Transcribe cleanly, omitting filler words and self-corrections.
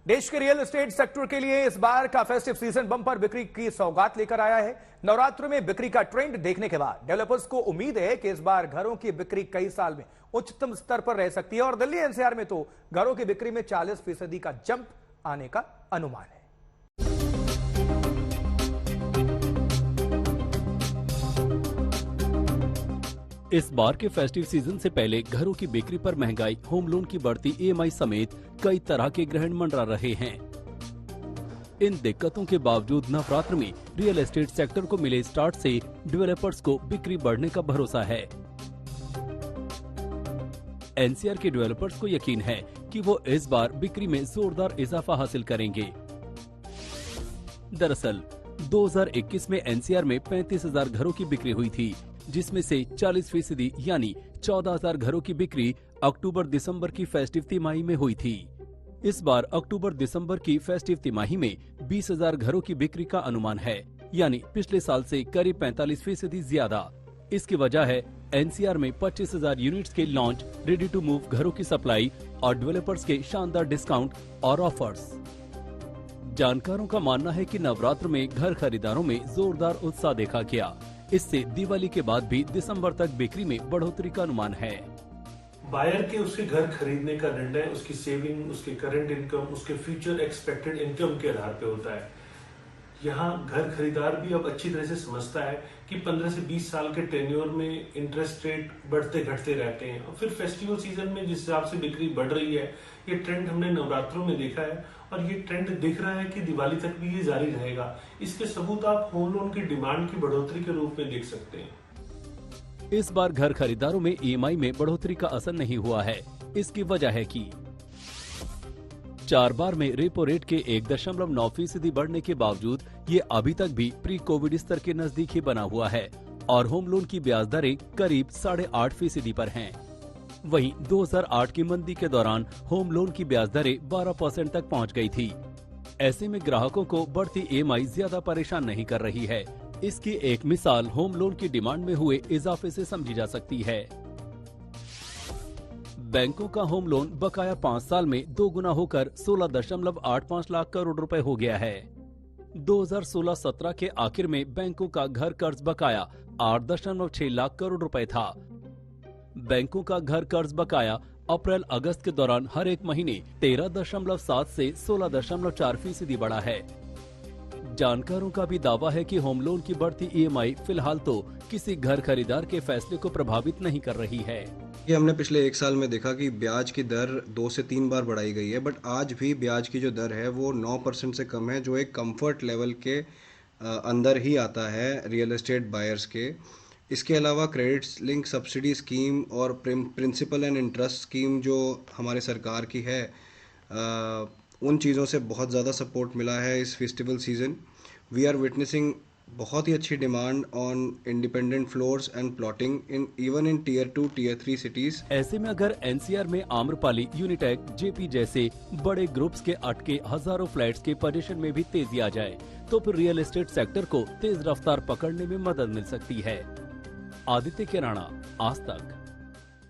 देश के real estate sector के लिए इस बार का फेस्टिव सीजन बम्पर बिक्री की सौगात लेकर आया है। नवरात्र में बिक्री का ट्रेंड देखने के बाद डेवलपर्स को उम्मीद है कि इस बार घरों की बिक्री कई साल में उच्चतम स्तर पर रह सकती है और दिल्ली एनसीआर में तो घरों की बिक्री में 40% का जंप आने का अनुमान है। इस बार के फेस्टिव सीजन से पहले घरों की बिक्री पर महंगाई, होम लोन की बढ़ती ईएमआई समेत कई तरह के ग्रहण मंडरा रहे हैं। इन दिक्कतों के बावजूद नवरात्र में रियल एस्टेट सेक्टर को मिले स्टार्ट से डेवलपर्स को बिक्री बढ़ने का भरोसा है। एनसीआर के डेवलपर्स को यकीन है कि वो इस बार बिक्री में जोरदार इजाफा हासिल करेंगे। दरअसल 2021 में एनसीआर में 35,000 घरों की बिक्री हुई थी, जिसमें से 40% यानी 14,000 घरों की बिक्री अक्टूबर-दिसंबर की फेस्टिव तिमाही में हुई थी। इस बार अक्टूबर-दिसंबर की फेस्टिव तिमाही में 20,000 घरों की बिक्री का अनुमान है, यानी पिछले साल से करीब 45% ज्यादा। इसकी वजह है एनसीआर में 25,000 यूनिट्स के लॉन्च, रेडी टू मूव घरों की सप्लाई और डेवलपर्स के शानदार डिस्काउंट और ऑफर्स। जानकारों का मानना है कि नवरात्र में घर खरीदारों में जोरदार उत्साह देखा गया। इससे दिवाली के बाद भी दिसंबर तक बिक्री में बढ़ोतरी का अनुमान है। बायर के उसके घर खरीदने का निर्णय उसकी सेविंग, उसके करंट इनकम, उसके फ्यूचर एक्सपेक्टेड इनकम के आधार पे होता है। यहाँ घर खरीदार भी अब अच्छी तरह से समझता है कि 15 से 20 साल के टेन्योर में इंटरेस्ट रेट बढ़ते घटते रहते हैं और फिर फेस्टिवल सीजन में जिस हिसाब से बिक्री बढ़ रही है, ये ट्रेंड हमने नवरात्रों में देखा है और ये ट्रेंड दिख रहा है कि दिवाली तक भी ये जारी रहेगा। इसके सबूत आप होम लोन की डिमांड की बढ़ोतरी के रूप में देख सकते हैं। इस बार घर खरीदारों में ईएमआई में बढ़ोतरी का असर नहीं हुआ है। इसकी वजह है कि 4 बार में रेपो रेट के 1.9% बढ़ने के बावजूद ये अभी तक भी प्री कोविड स्तर के नजदीक ही बना हुआ है और होम लोन की ब्याज दरें करीब 8.5% पर हैं। वहीं 2008 की मंदी के दौरान होम लोन की ब्याज दरें 12% तक पहुंच गई थी। ऐसे में ग्राहकों को बढ़ती ईएमआई ज्यादा परेशान नहीं कर रही है। इसकी एक मिसाल होम लोन की डिमांड में हुए इजाफे से समझी जा सकती है। बैंकों का होम लोन बकाया 5 साल में 2 गुना होकर 16.85 लाख करोड़ रुपए हो गया है। 2016-17 के आखिर में बैंकों का घर कर्ज बकाया 8.6 लाख करोड़ रुपए था। बैंकों का घर कर्ज बकाया अप्रैल-अगस्त के दौरान हर एक महीने 13.7 से 16.4% बढ़ा है। जानकारों का भी दावा है कि होम लोन की बढ़ती ईएमआई फिलहाल तो किसी घर खरीदार के फैसले को प्रभावित नहीं कर रही है। ये हमने पिछले 1 साल में देखा कि ब्याज की दर 2 से 3 बार बढ़ाई गई है, बट आज भी ब्याज की जो दर है वो 9% से कम है, जो एक कंफर्ट लेवल के अंदर ही आता है रियल एस्टेट बायर्स के। इसके अलावा क्रेडिट लिंक सब्सिडी स्कीम और प्रिंसिपल एंड इंटरेस्ट स्कीम जो हमारे सरकार की है, उन चीज़ों से बहुत ज़्यादा सपोर्ट मिला है इस festival season. We are witnessing बहुत ही अच्छी demand on independent floors and plotting even in tier 2, tier 3 cities. ऐसे में अगर एनसीआर में आम्रपाली, यूनिटेक, जेपी जैसे बड़े ग्रुप्स के अटके हजारों फ्लैट्स के पोजीशन में भी तेजी आ जाए तो फिर रियल एस्टेट सेक्टर को तेज रफ्तार पकड़ने में मदद मिल सकती है। आदित्य केराना, आज तक।